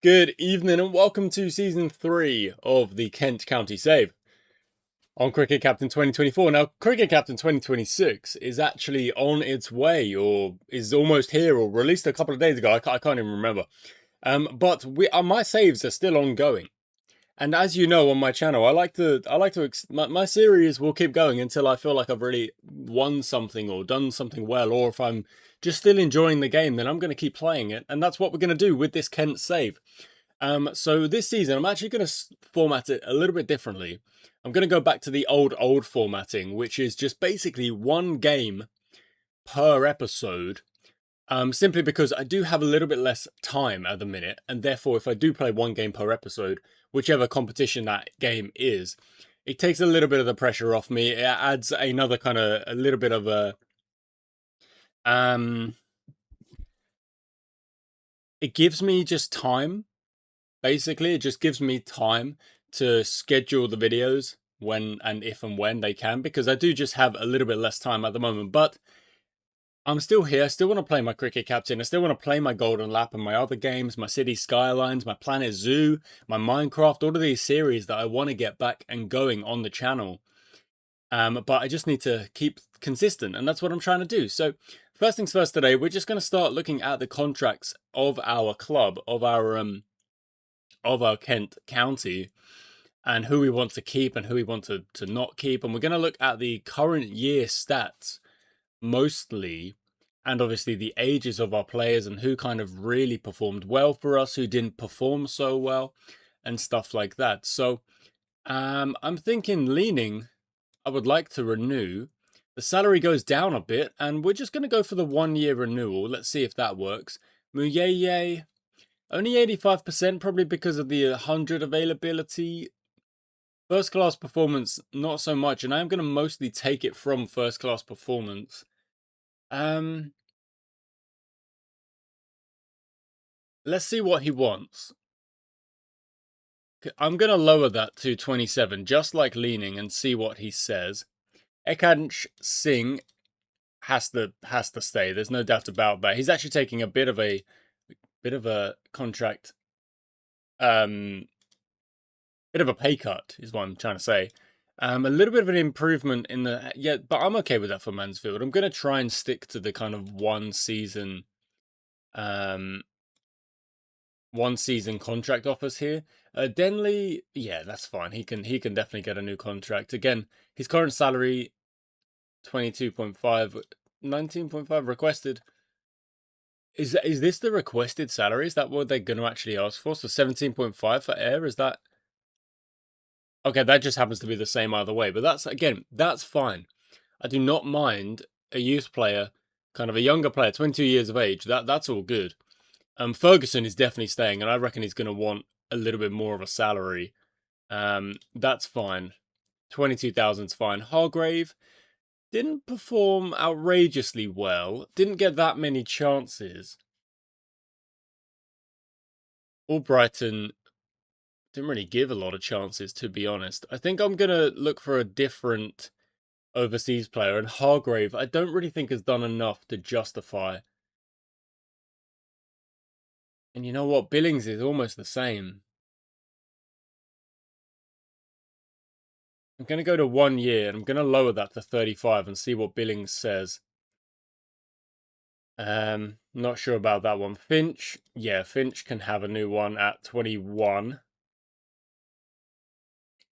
Good evening and welcome to Season 3 of the Kent County Save on Cricket Captain 2024. Now, Cricket Captain 2026 is actually on its way, or is almost here, or released a couple of days ago. I can't even remember. But my saves are still ongoing. And as you know on my channel, my series will keep going until I feel like I've really won something or done something well, or if I'm just still enjoying the game, then I'm going to keep playing it. And that's what we're going to do with this Kent save. So this season, I'm actually going to format it a little bit differently. I'm going to go back to the old formatting, which is just basically one game per episode. Simply because I do have a little bit less time at the minute, and therefore, if I do play one game per episode, whichever competition that game is, it takes a little bit of the pressure off me. It adds another kind of a little bit of a it gives me just time. Basically, it just gives me time to schedule the videos when and if and when they can, because I do just have a little bit less time at the moment. But I'm still here. I still want to play my Cricket Captain. I still want to play my Golden Lap and my other games, my City Skylines, my Planet Zoo, my Minecraft, all of these series that I want to get back and going on the channel. But I just need to keep consistent, and that's what I'm trying to do. So, first things first today, we're just going to start looking at the contracts of our club, of our Kent County, and who we want to keep and who we want to not keep. And we're going to look at the current year stats mostly, and obviously the ages of our players and who kind of really performed well for us, who didn't perform so well, and stuff like that. So I'm thinking I would like to renew. The salary goes down a bit, and we're just going to go for the 1 year renewal. Let's see if that works. Muyeye, only 85%, probably because of the 100 availability. First class performance, not so much, and I'm going to mostly take it from first class performance. Let's see what he wants. I'm going to lower that to 27, just like leaning, and see what he says. Ekansh Singh has to stay. There's no doubt about that. He's actually taking a bit of a contract, bit of a pay cut is what I'm trying to say. A little bit of an improvement in the but I'm okay with that for Mansfield. I'm going to try and stick to the kind of um, one season contract offers here. Denley, yeah, that's fine. He can definitely get a new contract. Again, his current salary 22.5, 19.5 requested. Is this the requested salary? Is that what they're going to actually ask for? So 17.5 for air, is that okay? That just happens to be the same either way, but that's fine. I do not mind a youth player, kind of a younger player, 22 years of age. That's all good. Ferguson is definitely staying, and I reckon he's going to want a little bit more of a salary. That's fine. 22,000's fine. Hargrave didn't perform outrageously well. Didn't get that many chances. Albrighton didn't really give a lot of chances, to be honest. I think I'm going to look for a different overseas player, and Hargrave I don't really think has done enough to justify. And you know what? Billings is almost the same. I'm going to go to 1 year, and I'm going to lower that to 35 and see what Billings says. Not sure about that one. Finch, yeah, Finch can have a new one at 21.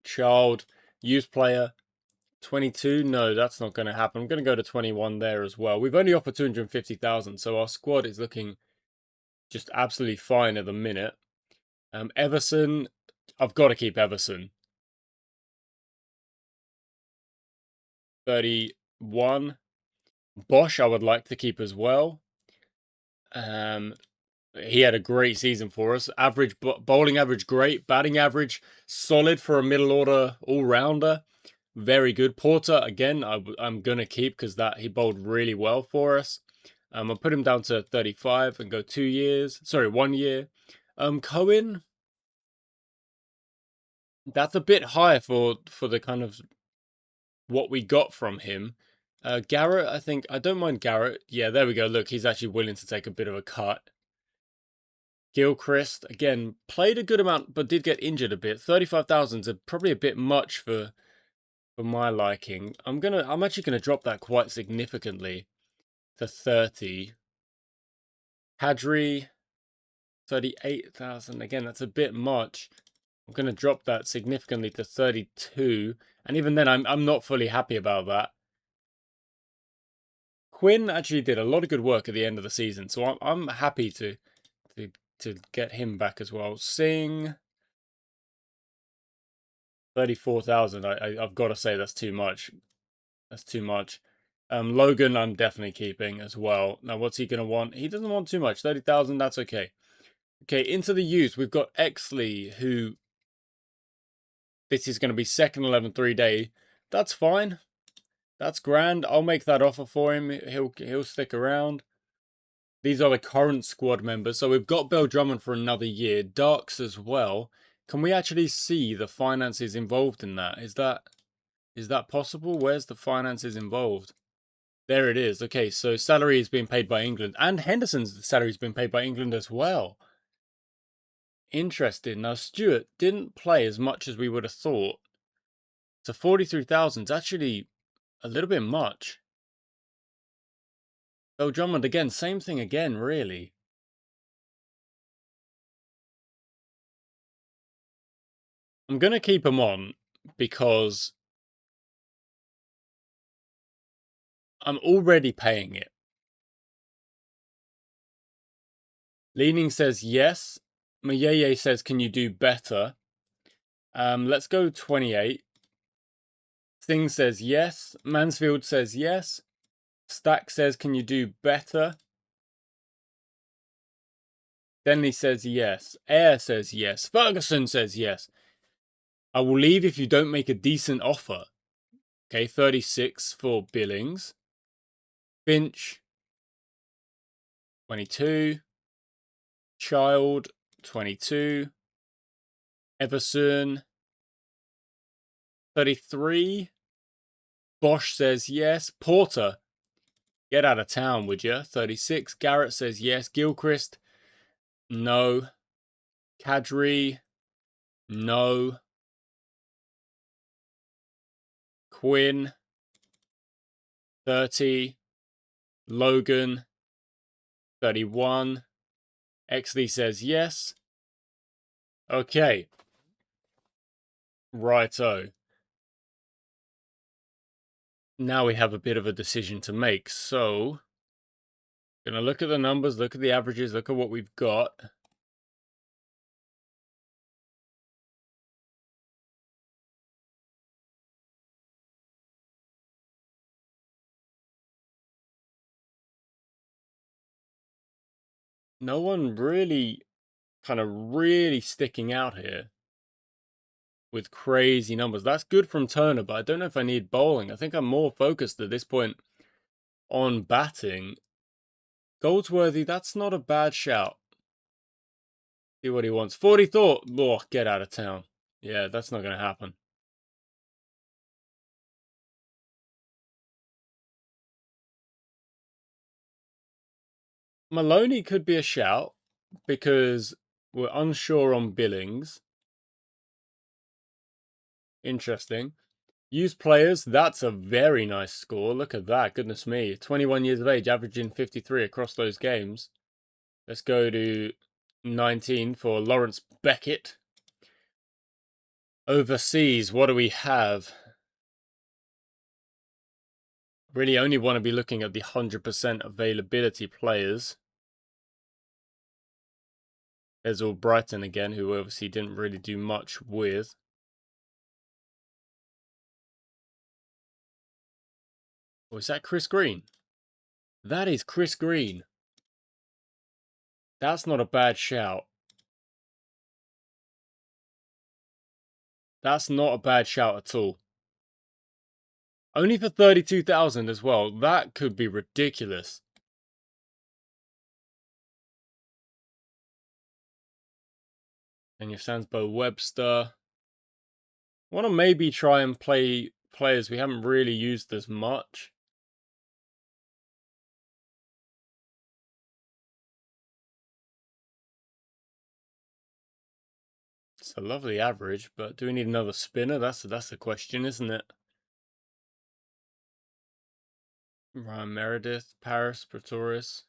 Child, youth player, 22. No, that's not going to happen. I'm going to go to 21 there as well. We've only offered 250,000, so our squad is looking just absolutely fine at the minute. Everson, I've got to keep Everson. 31. Bosch, I would like to keep as well. He had a great season for us. Average bowling average, great. Batting average, solid for a middle order all rounder. Very good. Porter again, I'm gonna keep because that he bowled really well for us. I'll put him down to 35 and go 2 years. Sorry, 1 year. Cohen, that's a bit high for the kind of what we got from him. Garrett, I think I don't mind Garrett. Yeah, there we go. Look, he's actually willing to take a bit of a cut. Gilchrist, again, played a good amount, but did get injured a bit. 35,000 is probably a bit much for my liking. I'm actually gonna drop that quite significantly to 30. Hadri, 38,000. Again, that's a bit much. I'm gonna drop that significantly to 32. And even then, I'm not fully happy about that. Quinn actually did a lot of good work at the end of the season, so I'm happy to get him back as well. Singh, 34,000. I've got to say that's too much. That's too much. Logan, I'm definitely keeping as well. Now, what's he gonna want? He doesn't want too much. 30,000. That's okay. Okay, into the youth, we've got Exley, who this is going to be second 11 3-day. That's fine. That's grand. I'll make that offer for him. He'll stick around. These are the current squad members. So we've got Bill Drummond for another year. Darks as well. Can we actually see the finances involved in that? Is that possible? Where's the finances involved? There it is. Okay, so salary is being paid by England. And Henderson's salary is being paid by England as well. Interesting. Now, Stewart didn't play as much as we would have thought. So 43,000 is actually a little bit much. Bill Drummond, again, same thing again, really. I'm going to keep him on because I'm already paying it. Leaning says yes. Mayeye says, can you do better? Let's go 28. Singh says yes. Mansfield says yes. Stack says, can you do better? Denley says yes. Air says yes. Ferguson says yes. I will leave if you don't make a decent offer. Okay, 36 for Billings. Finch, 22. Child, 22. Everson, 33. Bosch says yes. Porter, get out of town, would you? 36. Garrett says yes. Gilchrist, no. Kadri, no. Quinn, 30. Logan, 31. Exley says yes. Okay. Righto. Now we have a bit of a decision to make. So, gonna look at the numbers, look at the averages, look at what we've got. No one really really sticking out here with crazy numbers. That's good from Turner, but I don't know if I need bowling. I think I'm more focused at this point on batting. Goldsworthy, that's not a bad shout. See what he wants. 40 thought. Oh, get out of town. Yeah, that's not going to happen. Maloney could be a shout because we're unsure on Billings. Interesting. Use players, that's a very nice score. Look at that, goodness me. 21 years of age, averaging 53 across those games. Let's go to 19 for Lawrence Beckett. Overseas, what do we have? Really only want to be looking at the 100% availability players. There's all Brighton again, who obviously didn't really do much with. Or is that Chris Green? That is Chris Green. That's not a bad shout. That's not a bad shout at all. Only for 32,000 as well. That could be ridiculous. And your Sansbo Webster. Want to maybe try and play players we haven't really used as much. It's a lovely average, but do we need another spinner? That's the question, isn't it? Ryan Meredith, Paris, Pretorius.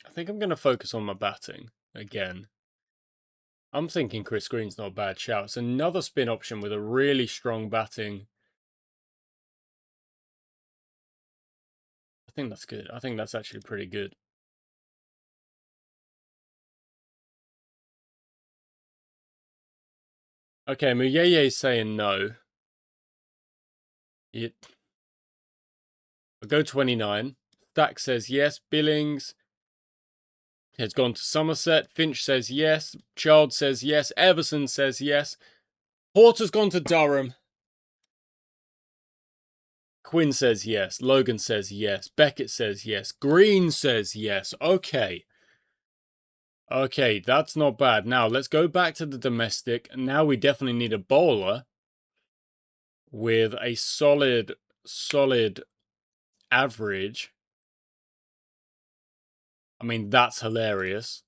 I think I'm going to focus on my batting again. I'm thinking Chris Green's not a bad shout. It's another spin option with a really strong batting. I think that's good. I think that's actually pretty good. Okay, Muyeye's saying no. I'll go 29. Stack says yes. Billings has gone to Somerset. Finch says yes. Child says yes. Everson says yes. Porter's gone to Durham. Quinn says yes. Logan says yes. Beckett says yes. Green says yes. Okay. Okay, that's not bad. Now, let's go back to the domestic. Now we definitely need a bowler with a solid average. I mean, that's hilarious.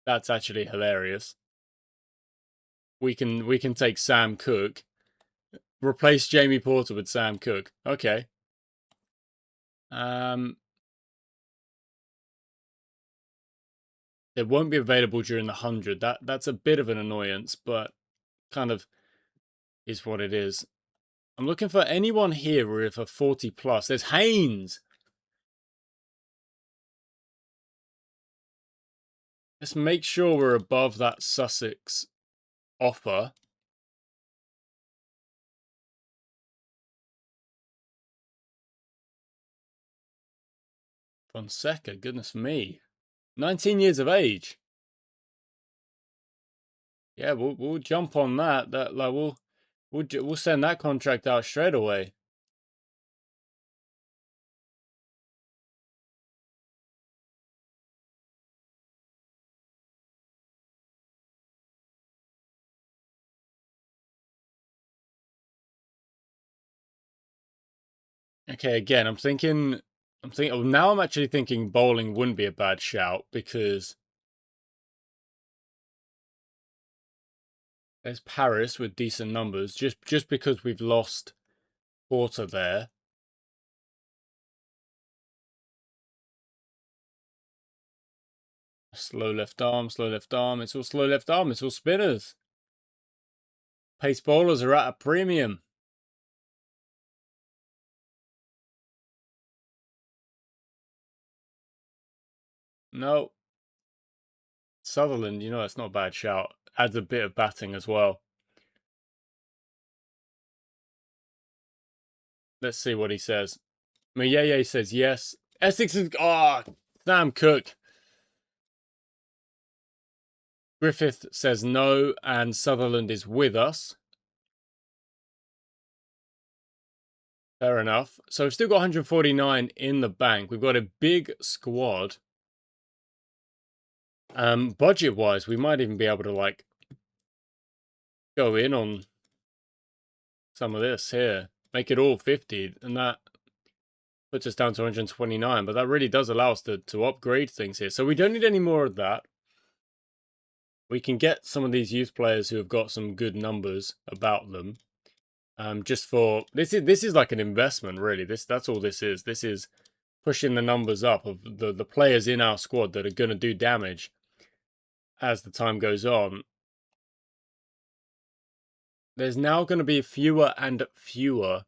That's actually hilarious. We can take Sam Cooke. Replace Jamie Porter with Sam Cooke. Okay. It won't be available during the 100. That's a bit of an annoyance, but kind of is what it is. I'm looking for anyone here with a 40 plus. There's Haynes. Let's make sure we're above that Sussex offer. Fonseca, goodness me. 19 years of age. Yeah, we'll jump on that. We'll send that contract out straight away. Okay, again, I'm thinking. Now I'm actually thinking bowling wouldn't be a bad shout because there's Paris with decent numbers. Just because we've lost Porter there. Slow left arm, slow left arm. It's all slow left arm. It's all spinners. Pace bowlers are at a premium. No. Sutherland, that's not a bad shout. Adds a bit of batting as well. Let's see what he says. Muyeye says yes. Essex is... Sam Cooke. Griffith says no, and Sutherland is with us. Fair enough. So we've still got 149 in the bank. We've got a big squad. Budget-wise, we might even be able to, go in on some of this here. Make it all 50, and that puts us down to 129, but that really does allow us to upgrade things here. So we don't need any more of that. We can get some of these youth players who have got some good numbers about them. Just for this is like an investment, really. That's all this is. This is pushing the numbers up of the players in our squad that are going to do damage as the time goes on. There's now going to be fewer and fewer.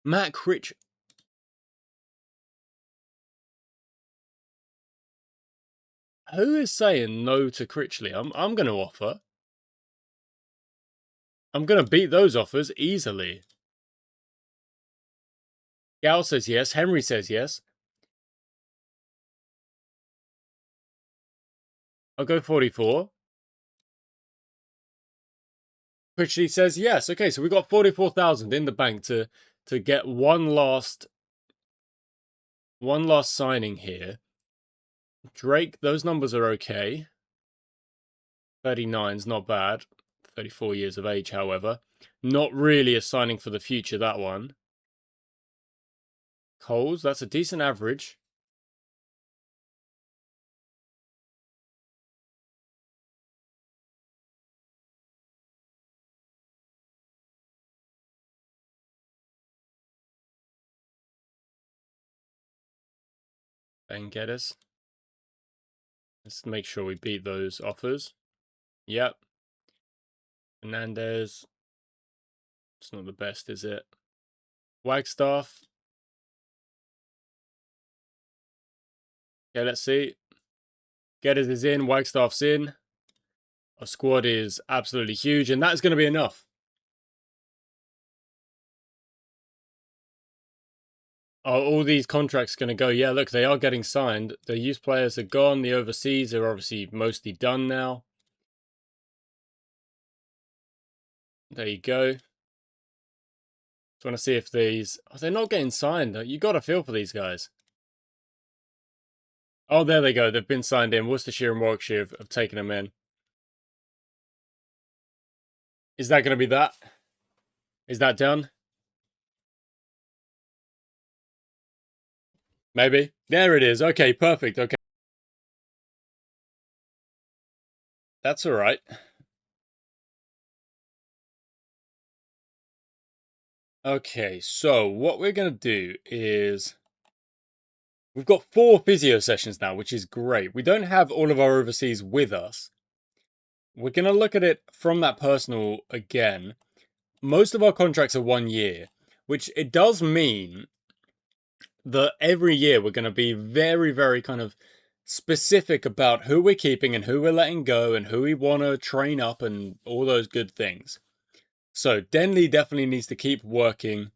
Matt Critch. Who is saying no to Critchley? I'm going to offer. I'm going to beat those offers easily. Gal says yes. Henry says yes. I'll go 44. Critchley says yes. Okay, so we've got 44,000 in the bank to get one last signing here. Drake, those numbers are okay. 39's not bad. 34 years of age, however. Not really a signing for the future, that one. Coles, that's a decent average. Ben Geddes. Let's make sure we beat those offers. Yep. Fernandez. It's not the best, is it? Wagstaff. Okay, let's see. Geddes is in. Wagstaff's in. Our squad is absolutely huge, and that's going to be enough. Are all these contracts going to go? Yeah, look, they are getting signed. The youth players are gone. The overseas are obviously mostly done now. There you go. Just want to see if these... Oh, they're not getting signed. You got to feel for these guys. Oh, there they go. They've been signed in. Worcestershire and Warwickshire have taken them in. Is that going to be that? Is that done? Maybe. There it is. Okay, perfect. Okay. That's all right. Okay, so what we're going to do is... We've got 4 physio sessions now, which is great. We don't have all of our overseas with us. We're going to look at it from that personal again. Most of our contracts are 1 year, which it does mean that every year we're going to be very, very kind of specific about who we're keeping and who we're letting go and who we want to train up and all those good things. So Denley definitely needs to keep working.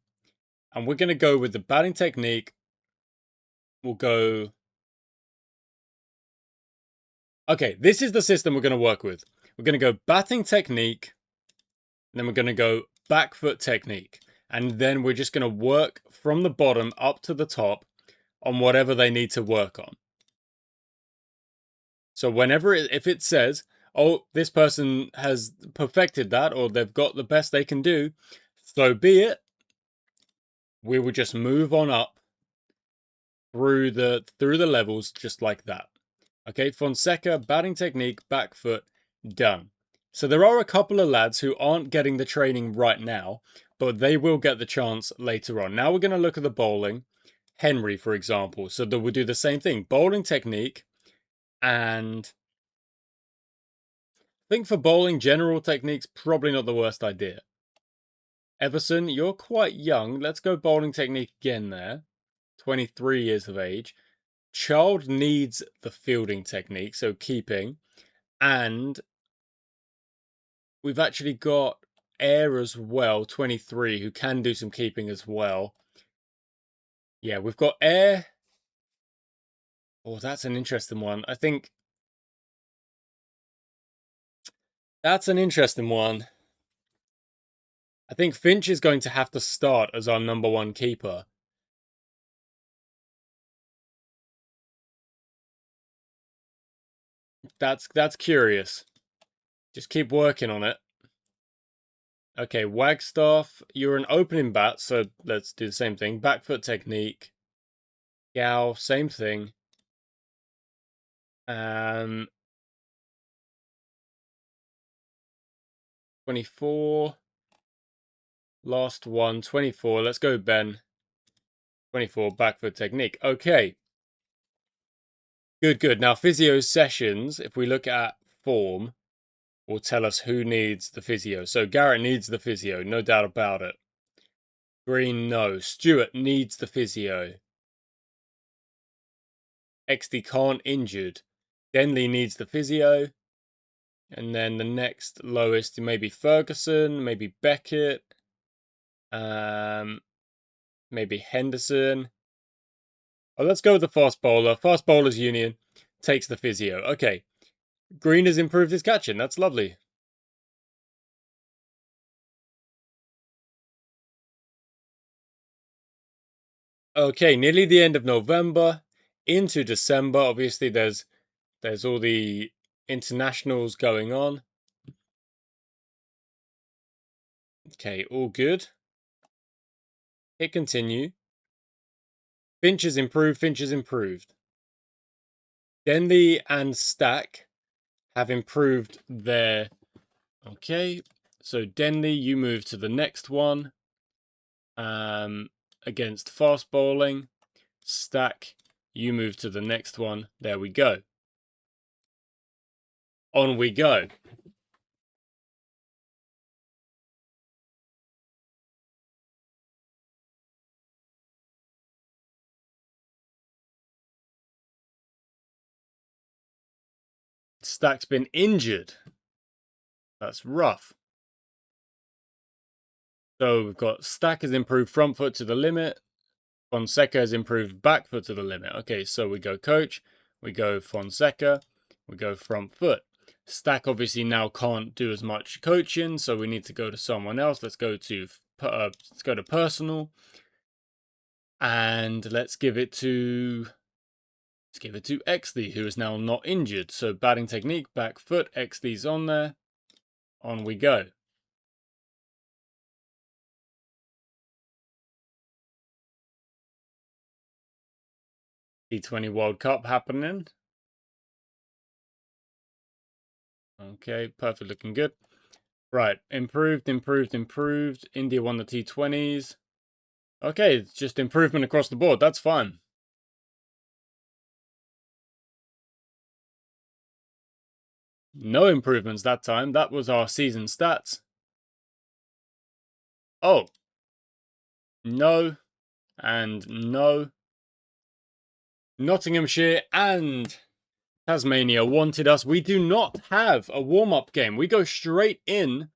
And we're going to go with the batting technique. We'll go... Okay, this is the system we're going to work with. We're going to go batting technique. And then we're going to go back foot technique. And then we're just going to work from the bottom up to the top on whatever they need to work on. So whenever if it says, oh, this person has perfected that or they've got the best they can do, so be it. We will just move on up through the levels just like that. Okay, Fonseca, batting technique, back foot, done. So there are a couple of lads who aren't getting the training right now, but they will get the chance later on. Now we're going to look at the bowling. Henry, for example. So that we'll do the same thing. Bowling technique and... I think for bowling, general technique's probably not the worst idea. Everson, you're quite young. Let's go bowling technique again there. 23 years of age. Child needs the fielding technique, so keeping. And we've actually got Air as well, 23, who can do some keeping as well. Yeah, we've got Air. Oh, that's an interesting one. I think that's an interesting one. I think Finch is going to have to start as our number 1 keeper. That's curious. Just keep working on it. Okay, Wagstaff, you're an opening bat, so let's do the same thing. Back foot technique. Gao, same thing. 24. Last one, 24. Let's go, Ben. 24, back foot technique. Okay. Good, good. Now, physio sessions, if we look at form, will tell us who needs the physio. So Garrett needs the physio, no doubt about it. Green, no. Stewart needs the physio. XD can't, injured. Denley needs the physio. And then the next lowest, maybe Ferguson, maybe Beckett, maybe Henderson. Oh, let's go with the fast bowler. Fast bowlers union takes the physio. Okay. Green has improved his catching. That's lovely. Okay, nearly the end of November into December. Obviously, there's all the internationals going on. Okay, all good. Hit continue. Finch is improved. Finch is improved. Denley and Stack have improved their... Okay, so Denley, you move to the next one. Against fast bowling. Stack, you move to the next one. There we go. On we go. Stack's been injured. That's rough. So we've got Stack has improved front foot to the limit. Fonseca has improved back foot to the limit. Okay, so we go coach. We go Fonseca. We go front foot. Stack obviously now can't do as much coaching, so we need to go to someone else. Let's go to personal. And let's give it to XD, who is now not injured. So batting technique, back foot, XD's on there. On we go. T20 World Cup happening. Okay, perfect, looking good. Right, improved. India won the T20s. Okay, it's just improvement across the board. That's fine. No improvements that time. That was our season stats. Oh. No. And no. Nottinghamshire and Tasmania wanted us. We do not have a warm-up game. We go straight in.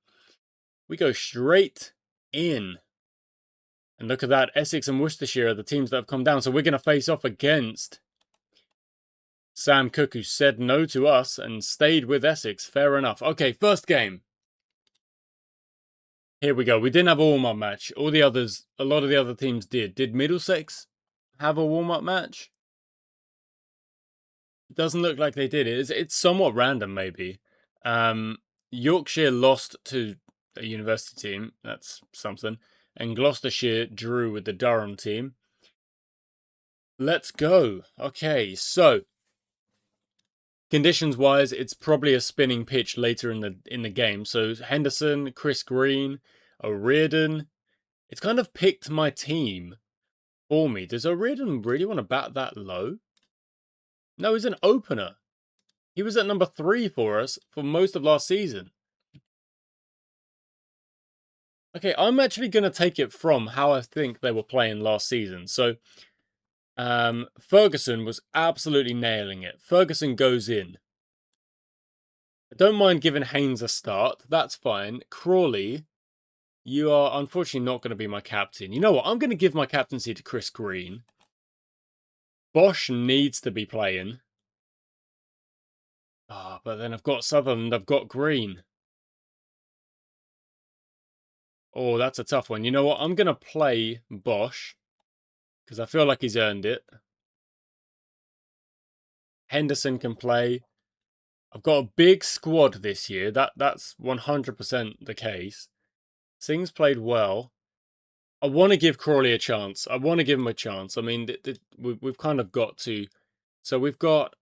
And look at that. Essex and Worcestershire are the teams that have come down. So we're going to face off against Sam Cook, who said no to us and stayed with Essex. Fair enough. Okay, first game. Here we go. We didn't have a warm-up match. A lot of the other teams did. Did Middlesex have a warm-up match? It doesn't look like they did. It's somewhat random, maybe. Yorkshire lost to a university team. That's something. And Gloucestershire drew with the Durham team. Let's go. Okay, so conditions-wise, it's probably a spinning pitch later in the game. So Henderson, Chris Green, O'Riordan. It's kind of picked my team for me. Does O'Riordan really want to bat that low? No, he's an opener. He was at number 3 for us for most of last season. Okay, I'm actually going to take it from how I think they were playing last season. So, Ferguson was absolutely nailing it. Ferguson goes in. I don't mind giving Haynes a start. That's fine. Crawley, you are unfortunately not going to be my captain. You know what? I'm going to give my captaincy to Chris Green. Bosch needs to be playing. Ah, but then I've got Sutherland, I've got Green. Oh, that's a tough one. You know what? I'm going to play Bosch because I feel like he's earned it. Henderson can play. I've got a big squad this year. That's 100% the case. Singh's played well. I want to give Crawley a chance. I want to give him a chance. I mean, we've kind of got to. So we've got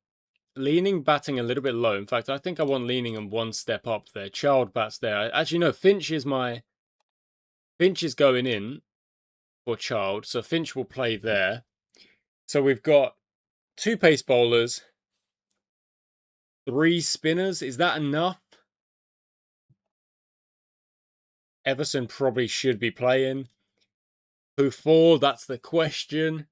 Leaning batting a little bit low. In fact, I think I want Leaning and one step up there. Child bats there. Actually, no, Finch is going in for Child. So Finch will play there. So we've got 2 pace bowlers, 3 spinners. Is that enough? Everson probably should be playing. Who for? That's the question.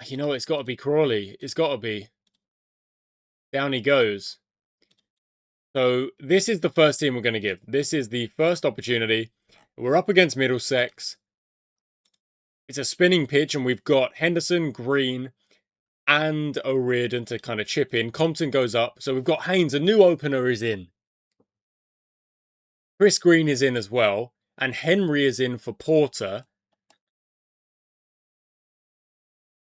You know, it's got to be Crawley. It's got to be. Down he goes. So this is the first team we're going to give. This is the first opportunity. We're up against Middlesex. It's a spinning pitch, and we've got Henderson, Green, and O'Riordan to kind of chip in. Compton goes up. So we've got Haynes. A new opener is in. Chris Green is in as well. And Henry is in for Porter.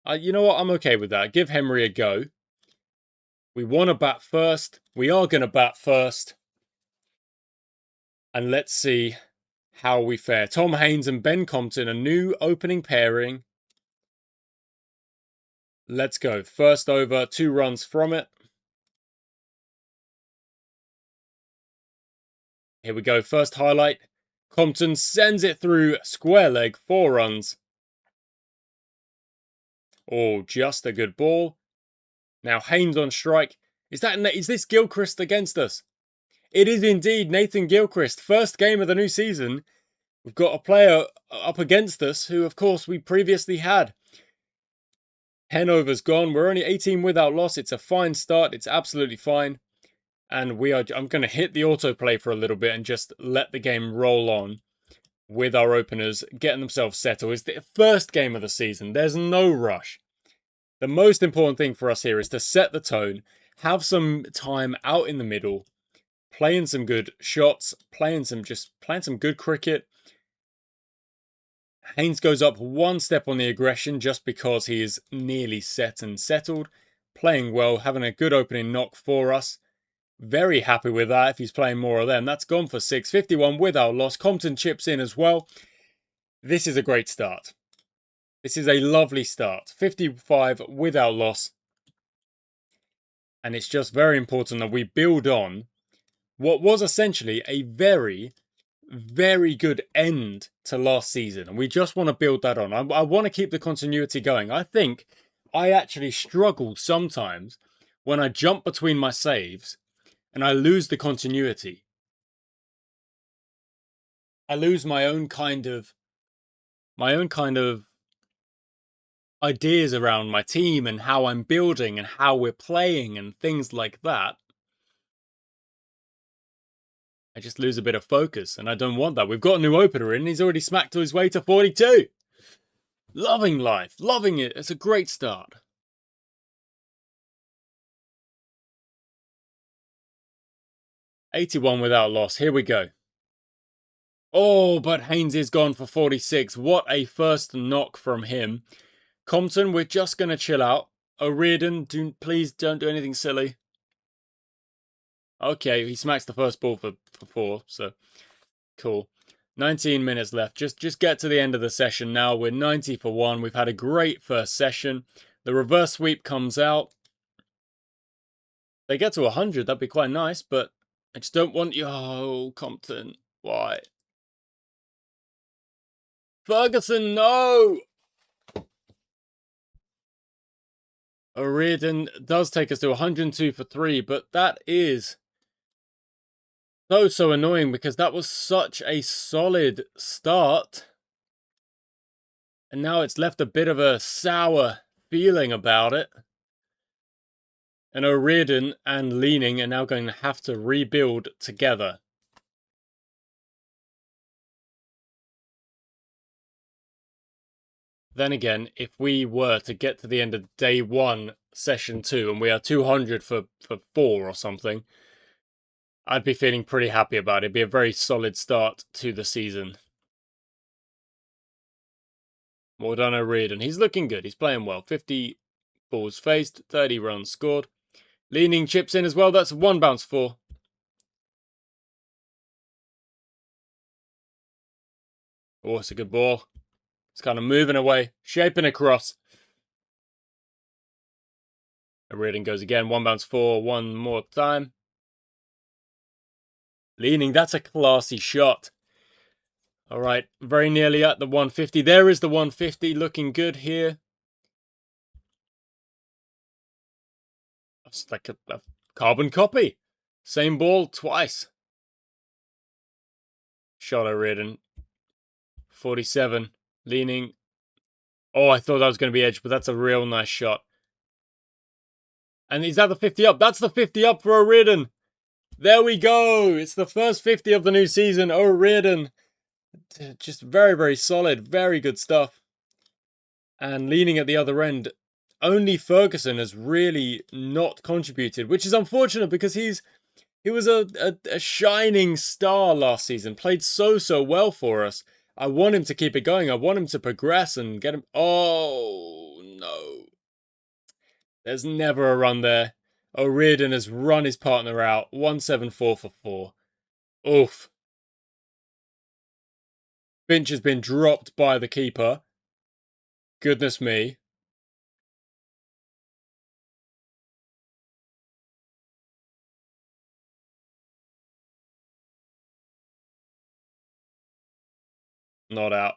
You know what? I'm okay with that. Give Henry a go. We want to bat first. We are going to bat first. And let's see how we fare. Tom Haynes and Ben Compton, a new opening pairing. Let's go. First over, 2 runs from it. Here we go. First highlight. Compton sends it through square leg, 4 runs. Oh, just a good ball. Now Haynes on strike. Is this Gilchrist against us? It is indeed Nathan Gilchrist. First game of the new season. We've got a player up against us who, of course, we previously had. 10 overs gone. We're only 18 without loss. It's a fine start. It's absolutely fine. And I'm going to hit the autoplay for a little bit and just let the game roll on with our openers getting themselves settled. It's the first game of the season. There's no rush. The most important thing for us here is to set the tone, have some time out in the middle, playing some good shots, playing some good cricket. Haynes goes up 1 step on the aggression just because he is nearly set and settled. Playing well, having a good opening knock for us. Very happy with that if he's playing more of them. That's gone for 6. 51 without loss. Compton chips in as well. This is a great start. This is a lovely start. 55 without loss. And it's just very important that we build on what was essentially a very, very good end to last season. And we just want to build that on. I want to keep the continuity going. I think I actually struggle sometimes when I jump between my saves and I lose the continuity. I lose my own kind of ideas around my team and how I'm building and how we're playing and things like that. I just lose a bit of focus, and I don't want that. We've got a new opener in. He's already smacked his way to 42. Loving life. Loving it. It's a great start. $81 without loss. Here we go. Oh, but Haynes is gone for 46. What a first knock from him. Compton, we're just going to chill out. O'Riordan, please don't do anything silly. Okay, he smacks the first ball for 4, so cool. 19 minutes left. Just get to the end of the session now. We're 90 for 1. We've had a great first session. The reverse sweep comes out. They get to 100. That'd be quite nice, but I just don't want you. Oh, Compton. Why? Ferguson, no! O'Riordan does take us to 102 for 3, but that is so annoying because that was such a solid start. And now it's left a bit of a sour feeling about it. And O'Riordan and Leaning are now going to have to rebuild together. Then again, if we were to get to the end of day 1, session 2, and we are 200 for 4 or something, I'd be feeling pretty happy about it. It'd be a very solid start to the season. Well done, O'Riordan. He's looking good. He's playing well. 50 balls faced, 30 runs scored. Leaning chips in as well. That's 1 bounce 4. Oh, it's a good ball. It's kind of moving away, shaping across. O'Riordan goes again. 1 bounce 4. 1 more time. Leaning. That's a classy shot. All right, very nearly at the 150. There is the 150, looking good here. It's like a carbon copy. Same ball twice. Shot O'Riordan. 47. Leaning. Oh, I thought that was going to be edge, but that's a real nice shot. And is that the 50 up? That's the 50 up for O'Riordan. There we go. It's the first 50 of the new season. O'Riordan. Just very, very solid. Very good stuff. And Leaning at the other end. Only Ferguson has really not contributed, which is unfortunate because he was a shining star last season. Played so well for us. I want him to keep it going. I want him to progress and get him. Oh, no. There's never a run there. O'Riordan has run his partner out. 174 for 4. Oof. Finch has been dropped by the keeper. Goodness me. Not out.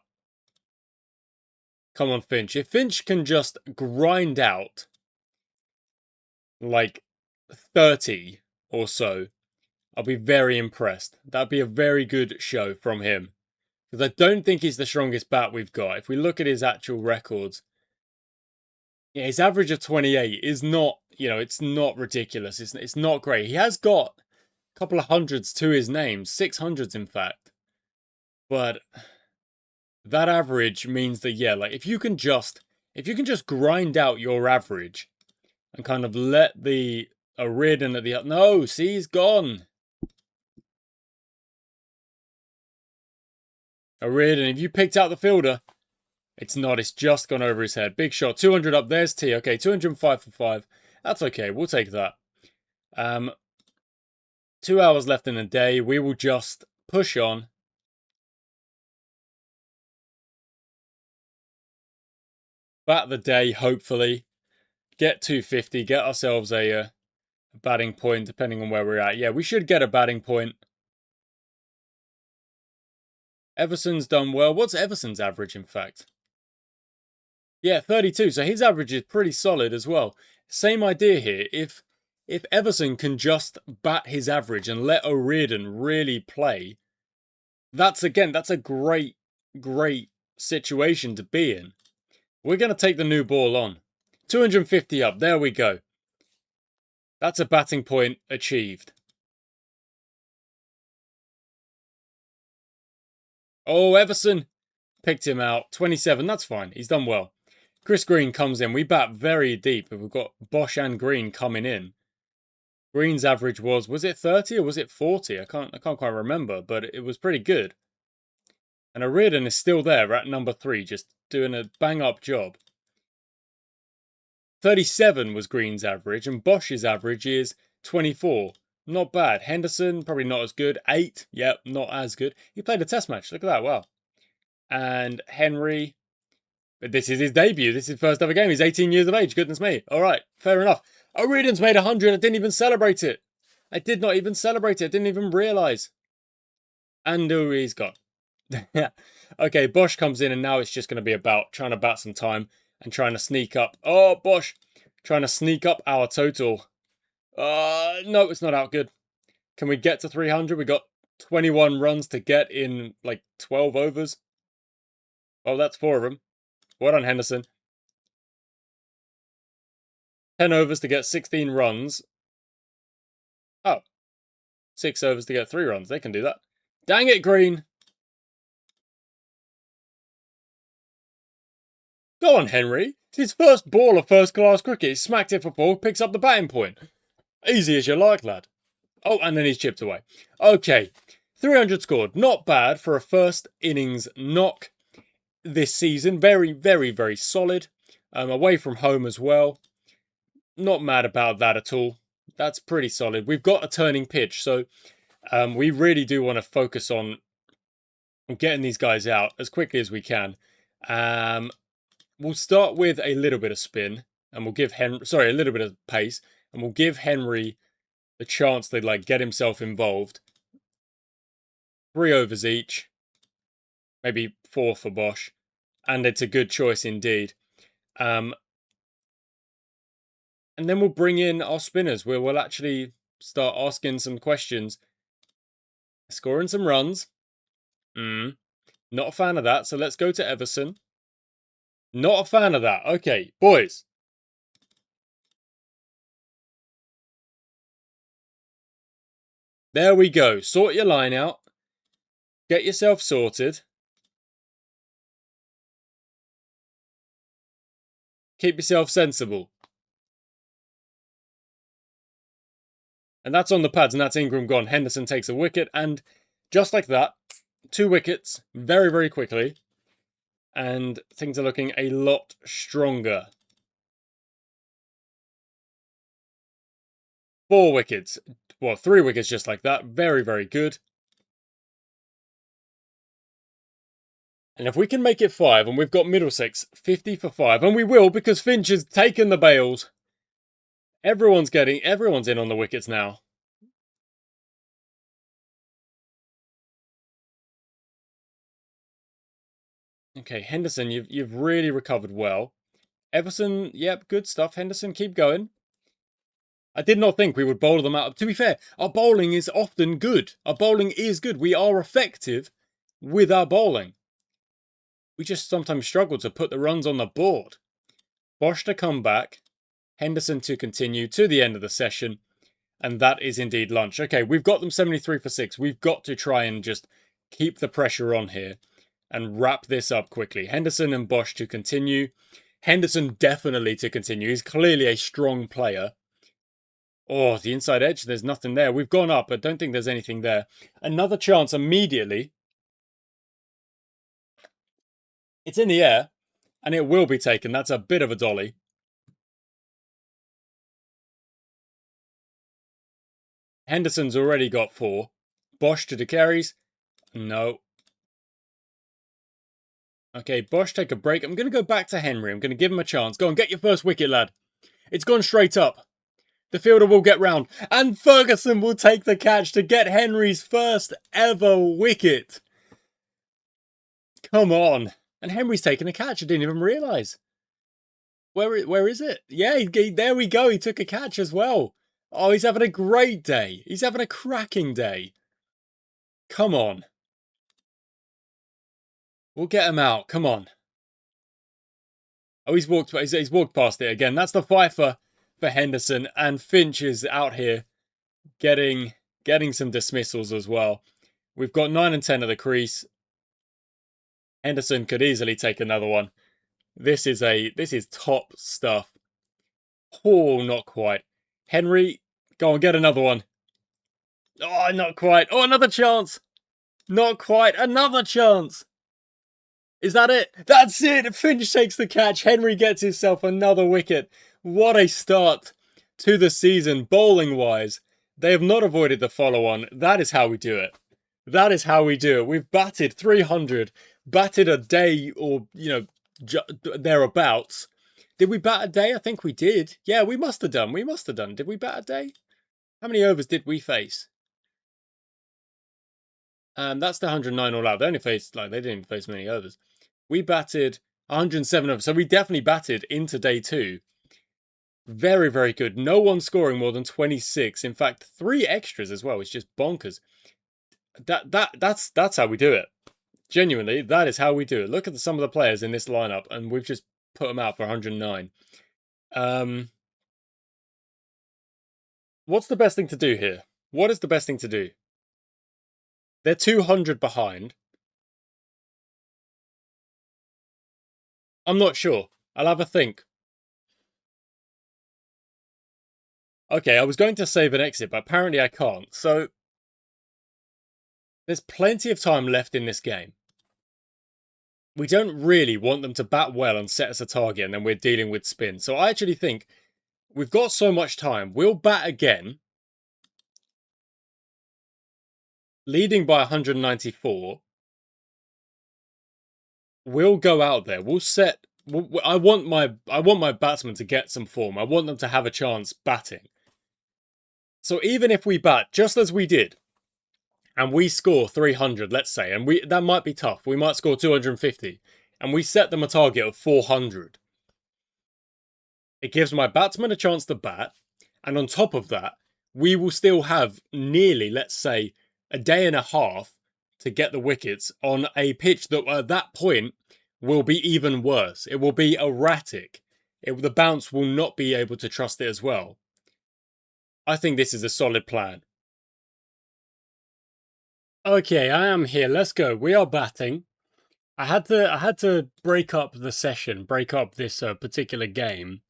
Come on, Finch. If Finch can just grind out like 30 or so, I'll be very impressed. That'd be a very good show from him. Because I don't think he's the strongest bat we've got. If we look at his actual records, yeah, his average of 28 is not, it's not ridiculous. It's not great. He has got a couple of hundreds to his name, 600s in fact. But that average means that, yeah, like if you can just grind out your average and kind of let the O'Riordan at the no, see, he's gone. O'Riordan, if you picked out the fielder, it's not. It's just gone over his head. Big shot. 200 up. There's T. Okay, 205 for 5. That's okay. We'll take that. 2 hours left in the day. We will just push on. Bat the day, hopefully. Get 250. Get ourselves a batting point, depending on where we're at. Yeah, we should get a batting point. Everson's done well. What's Everson's average, in fact? Yeah, 32. So his average is pretty solid as well. Same idea here. If Everson can just bat his average and let O'Riordan really play, that's a great situation to be in. We're going to take the new ball on. 250 up. There we go. That's a batting point achieved. Oh, Everson picked him out. 27. That's fine. He's done well. Chris Green comes in. We bat very deep. We've got Bosch and Green coming in. Green's average was it 30 or was it 40? I can't quite remember, but it was pretty good. And O'Riordan is still there at number 3, just doing a bang-up job. 37 was Green's average, and Bosch's average is 24. Not bad. Henderson, probably not as good. 8, yep, not as good. He played a test match. Look at that, wow. And Henry, but this is his debut. This is his first ever game. He's 18 years of age. Goodness me. All right, fair enough. O'Riordan's made 100. I didn't even celebrate it. I did not even celebrate it. I didn't even realise. And he's gone. Okay, Bosch comes in, and now it's just going to be about trying to bat some time and trying to sneak up. Oh, Bosch. Trying to sneak up our total. No, it's not out good. Can we get to 300? We got 21 runs to get in like 12 overs. Oh, that's 4 of them. Well done, Henderson. 10 overs to get 16 runs. Oh. 6 overs to get 3 runs. They can do that. Dang it, Green. Go on, Henry. It's his first ball of first-class cricket. He smacked it for 4, picks up the batting point. Easy as you like, lad. Oh, and then he's chipped away. Okay, 300 scored. Not bad for a first innings knock this season. Very, very, very solid. Away from home as well. Not mad about that at all. That's pretty solid. We've got a turning pitch, so we really do want to focus on getting these guys out as quickly as we can. We'll start with a little bit of spin, and we'll give a little bit of pace, and we'll give Henry the chance to get himself involved. 3 overs each, maybe 4 for Bosch, and it's a good choice indeed. And then we'll bring in our spinners, where we'll actually start asking some questions, scoring some runs. Not a fan of that, so let's go to Everson. Not a fan of that. Okay, boys. There we go. Sort your line out. Get yourself sorted. Keep yourself sensible. And that's on the pads, and that's Ingram gone. Henderson takes a wicket, and just like that, 2 wickets very, very quickly. And things are looking a lot stronger. 4 wickets. Well, 3 wickets just like that. Very, very good. And if we can make it 5, and we've got Middlesex 50 for 5, and we will because Finch has taken the bails. Everyone's in on the wickets now. Okay, Henderson, you've really recovered well. Everson, yep, good stuff. Henderson, keep going. I did not think we would bowl them out. To be fair, our bowling is often good. Our bowling is good. We are effective with our bowling. We just sometimes struggle to put the runs on the board. Bosch to come back. Henderson to continue to the end of the session. And that is indeed lunch. Okay, we've got them 73 for 6. We've got to try and just keep the pressure on here and wrap this up quickly. Henderson and Bosch to continue. Henderson definitely to continue. He's clearly a strong player. Oh, the inside edge, there's nothing there. We've gone up, but don't think there's anything there. Another chance immediately. It's in the air, and it will be taken. That's a bit of a dolly. Henderson's already got 4. Bosch to the carries. No. Okay, Bosch, take a break. I'm going to go back to Henry. I'm going to give him a chance. Go on, get your first wicket, lad. It's gone straight up. The fielder will get round. And Ferguson will take the catch to get Henry's first ever wicket. Come on. And Henry's taken a catch. I didn't even realise. Where is it? Yeah, there we go. He took a catch as well. Oh, he's having a great day. He's having a cracking day. Come on. We'll get him out. Come on. Oh, he's walked past it again. That's the fifer for Henderson. And Finch is out here getting some dismissals as well. We've got 9 and 10 at the crease. Henderson could easily take another one. This is top stuff. Oh, not quite. Henry, go on, get another one. Oh, not quite. Oh, another chance. Not quite. Another chance. Is that it? That's it. Finch takes the catch. Henry gets himself another wicket. What a start to the season, bowling-wise. They have not avoided the follow-on. That is how we do it. That is how we do it. We've batted 300, batted a day or, thereabouts. Did we bat a day? I think we did. Yeah, we must have done. Did we bat a day? How many overs did we face? That's the 109 all out. They only faced, they didn't even face many overs. We batted 107 overs. So we definitely batted into day 2. Very, very good. No one scoring more than 26. In fact, 3 extras as well. It's just bonkers. That's how we do it. Genuinely, that is how we do it. Look at some of the players in this lineup, and we've just put them out for 109. What's the best thing to do here? What is the best thing to do? They're 200 behind. I'm not sure. I'll have a think. Okay, I was going to save an exit, but apparently I can't. So, there's plenty of time left in this game. We don't really want them to bat well and set us a target, and then we're dealing with spin. So I actually think we've got so much time. We'll bat again. Leading by 194. We'll go out there. We'll set... I want my batsmen to get some form. I want them to have a chance batting. So even if we bat just as we did, and we score 300, let's say, and that might be tough. We might score 250, and we set them a target of 400. It gives my batsmen a chance to bat, and on top of that, we will still have nearly, let's say, a day and a half to get the wickets on a pitch that at that point will be even worse. It will be erratic. The bounce will not be able to trust it as well. I think this is a solid plan. Okay, I am here. Let's go. We are batting. I had to break up the session, break up this particular game.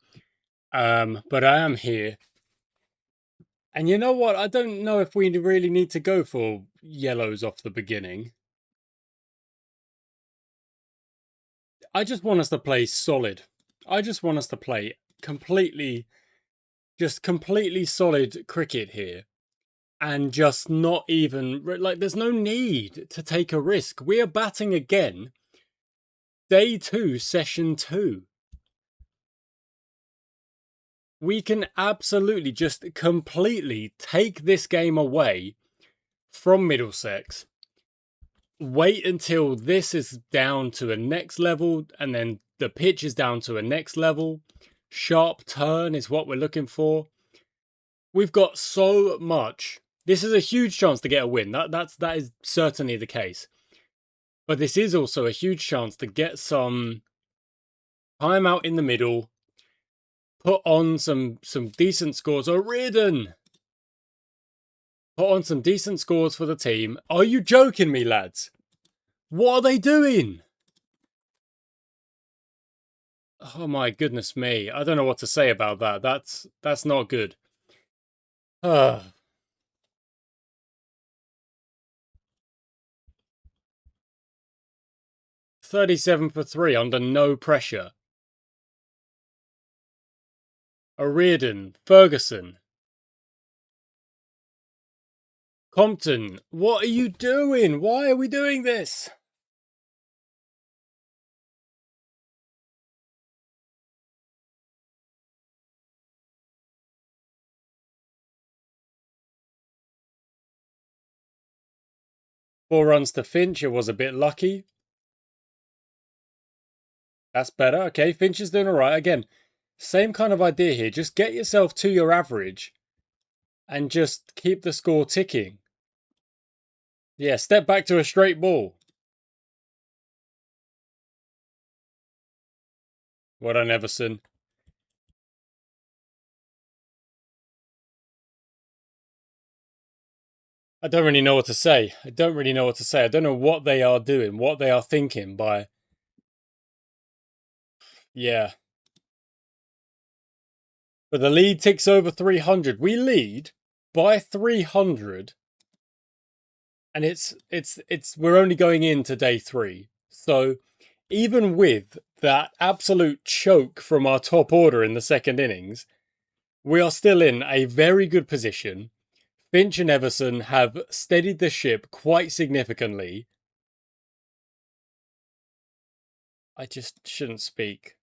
But I am here. And you know what? I don't know if we really need to go for yellows off the beginning. I just want us to play solid. I just want us to play completely solid cricket here. And just not even, there's no need to take a risk. We are batting again. Day 2, session 2. We can absolutely just completely take this game away from Middlesex. Wait until this is down to a next level, and then the pitch is down to a next level. Sharp turn is what we're looking for. We've got so much. This is a huge chance to get a win. That is certainly the case. But this is also a huge chance to get some time out in the middle, put on some decent scores. O'Riordan! Put on some decent scores for the team. Are you joking me, lads? What are they doing? Oh my goodness me. I don't know what to say about that. That's not good. 37 for 3 under no pressure. O'Riordan, Ferguson. Compton, what are you doing? Why are we doing this? Four runs to Finch. It was a bit lucky. That's better. Okay, Finch is doing all right. Again, same kind of idea here. Just get yourself to your average and just keep the score ticking. Yeah, step back to a straight ball. Well done, Everson. I don't really know what to say. I don't know what they are doing, what they are thinking by... Yeah. But the lead ticks over 300. We lead by 300. And we're only going into day 3. So even with that absolute choke from our top order in the second innings, we are still in a very good position. Finch and Everson have steadied the ship quite significantly. I just shouldn't speak.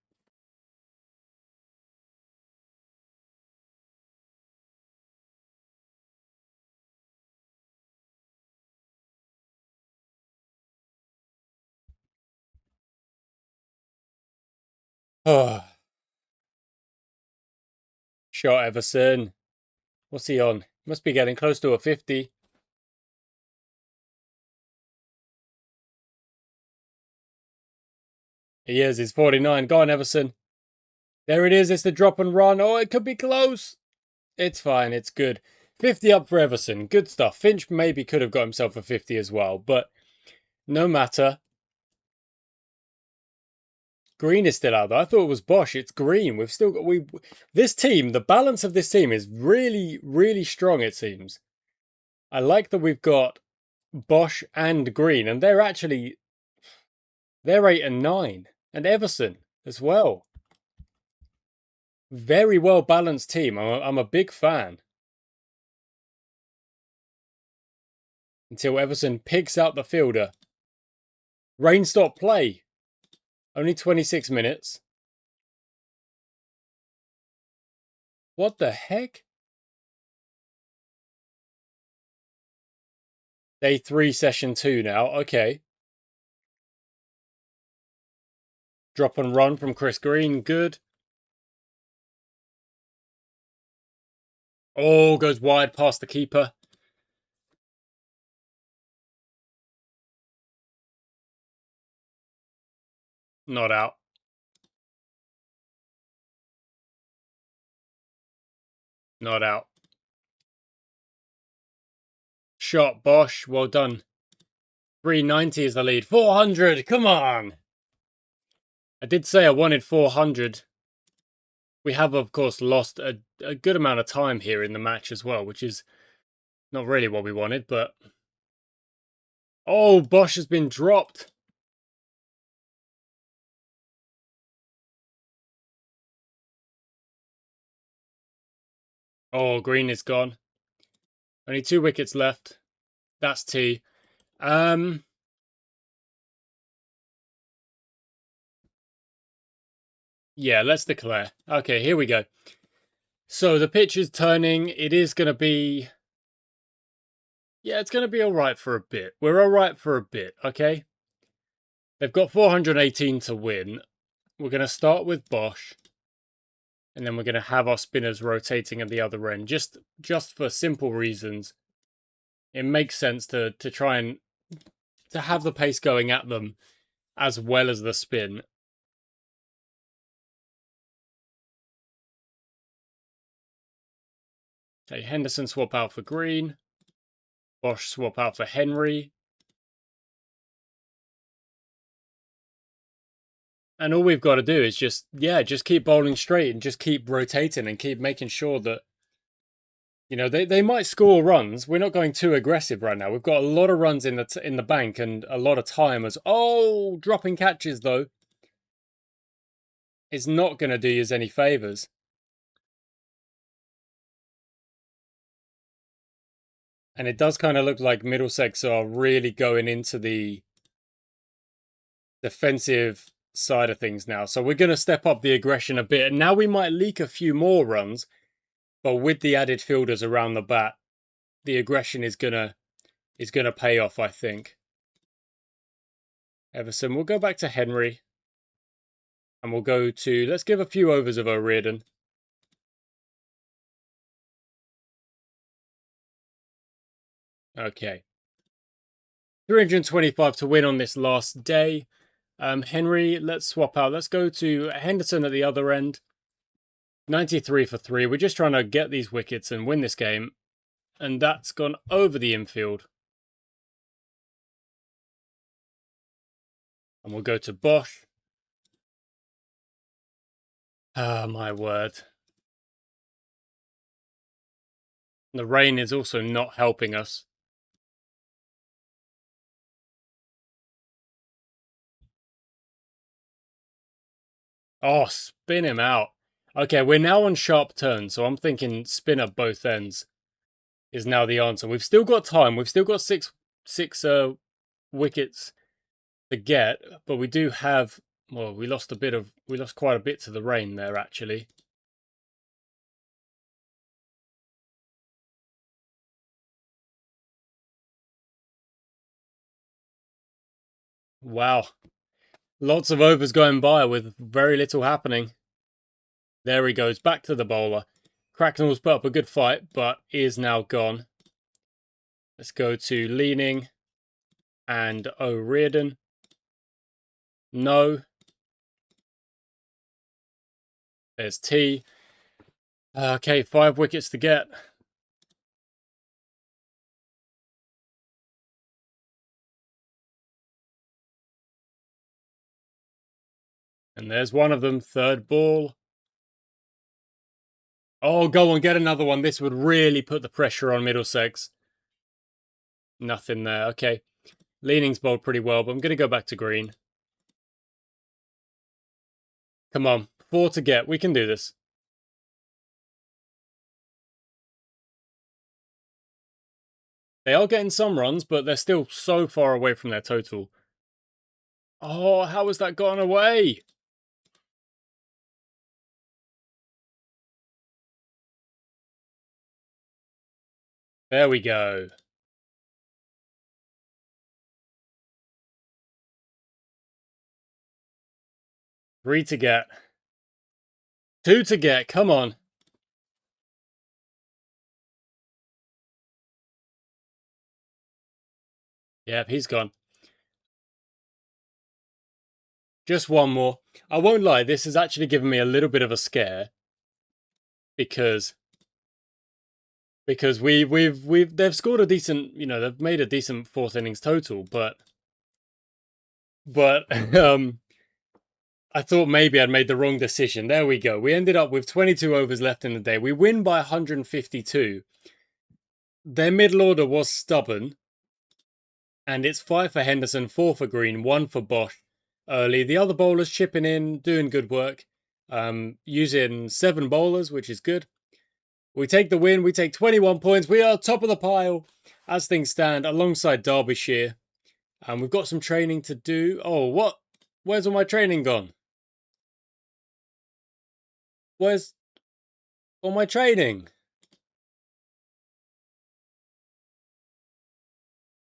Shot Everson. What's he on? Must be getting close to a 50. He is. He's 49. Go on, Everson. There it is. It's the drop and run. Oh, it could be close. It's fine. It's good. 50 up for Everson. Good stuff. Finch maybe could have got himself a 50 as well, but no matter. Green is still out there. I thought it was Bosch. It's Green. We've still got... This team, the balance of this team is really, really strong, it seems. I like that we've got Bosch and Green, and they're 8 and 9. And Everson as well. Very well balanced team. I'm a big fan. Until Everson picks out the fielder. Rain stop play. Only 26 minutes. What the heck? Day 3, session 2 now. Okay. Drop and run from Chris Green. Good. Oh, goes wide past the keeper. Not out. Not out. Shot Bosch. Well done. 390 is the lead. 400. Come on. I did say I wanted 400. We have, of course, lost a good amount of time here in the match as well, which is not really what we wanted, but... Oh, Bosch has been dropped. Oh, Green is gone. Only 2 wickets left. That's T. Yeah, let's declare. Okay, here we go. So the pitch is turning. It is going to be... Yeah, it's going to be all right for a bit. We're all right for a bit, okay? They've got 418 to win. We're going to start with Bosch. And then we're going to have our spinners rotating at the other end. Just for simple reasons. It makes sense to try and... to have the pace going at them as well as the spin. Okay, Henderson swap out for Green. Bosch swap out for Henry. And all we've got to do is just keep bowling straight and just keep rotating and keep making sure that, you know, they might score runs. We're not going too aggressive right now. We've got a lot of runs in the bank and a lot of time as... Oh, dropping catches, though. It's not going to do you any favours. And it does kind of look like Middlesex are really going into the defensive side of things now. So we're going to step up the aggression a bit. And now we might leak a few more runs. But with the added fielders around the bat, the aggression is gonna pay off, I think. Everson, we'll go back to Henry. And we'll go to... Let's give a few overs of O'Riordan. Okay. 325 to win on this last day. Henry, let's swap out. Let's go to Henderson at the other end. 93 for 3. We're just trying to get these wickets and win this game. And that's gone over the infield. And we'll go to Bosch. Ah, my word. The rain is also not helping us. Oh, spin him out. Okay, we're now on sharp turn, so I'm thinking spin at both ends is now the answer. We've still got time. We've still got six wickets to get, but we do have... Well, we lost quite a bit to the rain there, actually. Wow. Lots of overs going by with very little happening. There he goes, back to the bowler. Cracknell's put up a good fight, but is now gone. Let's go to Leaning and O'Riordan. No. There's T. Okay, 5 wickets to get. And there's one of them, third ball. Oh, go on, get another one. This would really put the pressure on Middlesex. Nothing there. Okay. Leaning's bowled pretty well, but I'm going to go back to Green. Come on. 4 to get. We can do this. They are getting some runs, but they're still so far away from their total. Oh, how has that gone away? There we go. 3 to get. 2 to get. Come on. Yep, he's gone. Just one more. I won't lie, this has actually given me a little bit of a scare. Because they've scored a decent, you know, they've made a decent 4th innings total, but I thought maybe I'd made the wrong decision. There we go. We ended up with 22 overs left in the day. We win by 152. Their middle order was stubborn. And it's 5 for Henderson, 4 for Green, 1 for Bosch early. The other bowlers chipping in, doing good work. Using 7 bowlers, which is good. We take the win. We take 21 points. We are top of the pile as things stand alongside Derbyshire. And we've got some training to do. Oh, what? Where's all my training gone? Where's all my training?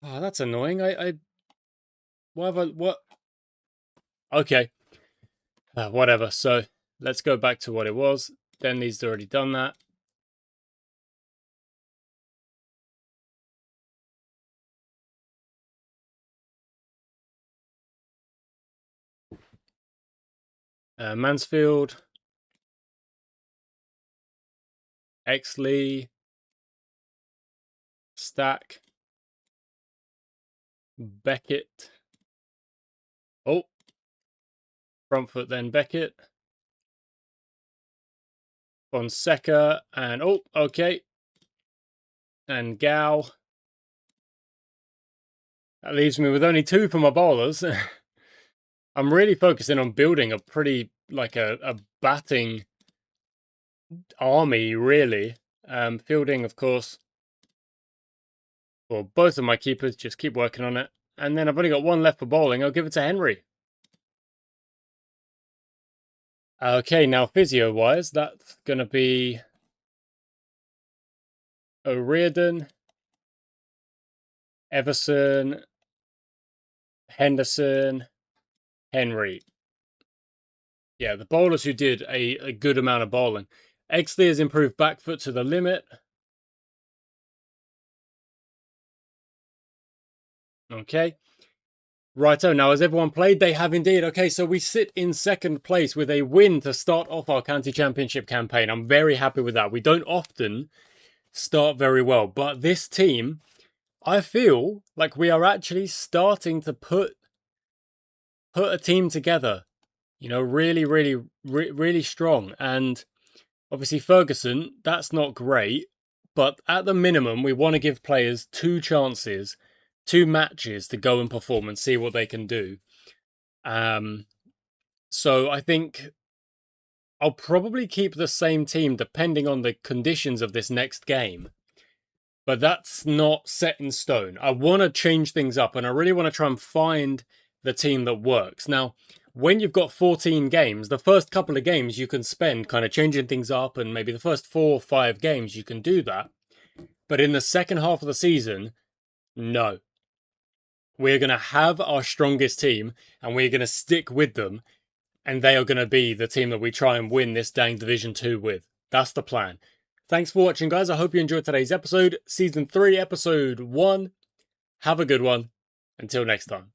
Oh, that's annoying. What? Okay. Whatever. So let's go back to what it was. Denley's already done that. Mansfield. Exley. Stack. Beckett. Oh. Front foot then Beckett. Fonseca. And oh, okay. And Gow. That leaves me with only 2 for my bowlers. I'm really focusing on building a pretty, like a batting army, really. Fielding, of course. Well, both of my keepers, just keep working on it. And then I've only got 1 left for bowling. I'll give it to Henry. Okay, now physio-wise, that's going to be O'Riordan, Everson, Henderson, Henry. Yeah, the bowlers who did a good amount of bowling. Exley has improved back foot to the limit. Okay. Righto, now has everyone played? They have indeed. Okay, so we sit in 2nd place with a win to start off our county championship campaign. I'm very happy with that. We don't often start very well, but this team, I feel like we are actually starting to put a team together. You know, really strong. And obviously Ferguson, that's not great, but at the minimum, we want to give players 2 chances, 2 matches to go and perform and see what they can do. So I think I'll probably keep the same team depending on the conditions of this next game. But that's not set in stone. I want to change things up and I really want to try and find the team that works. Now, when you've got 14 games, the first couple of games you can spend kind of changing things up, and maybe the first 4 or 5 games you can do that. But in the second half of the season, no. We're going to have our strongest team and we're going to stick with them, and they are going to be the team that we try and win this dang Division 2 with. That's the plan. Thanks for watching, guys. I hope you enjoyed today's episode. Season 3, Episode 1. Have a good one. Until next time.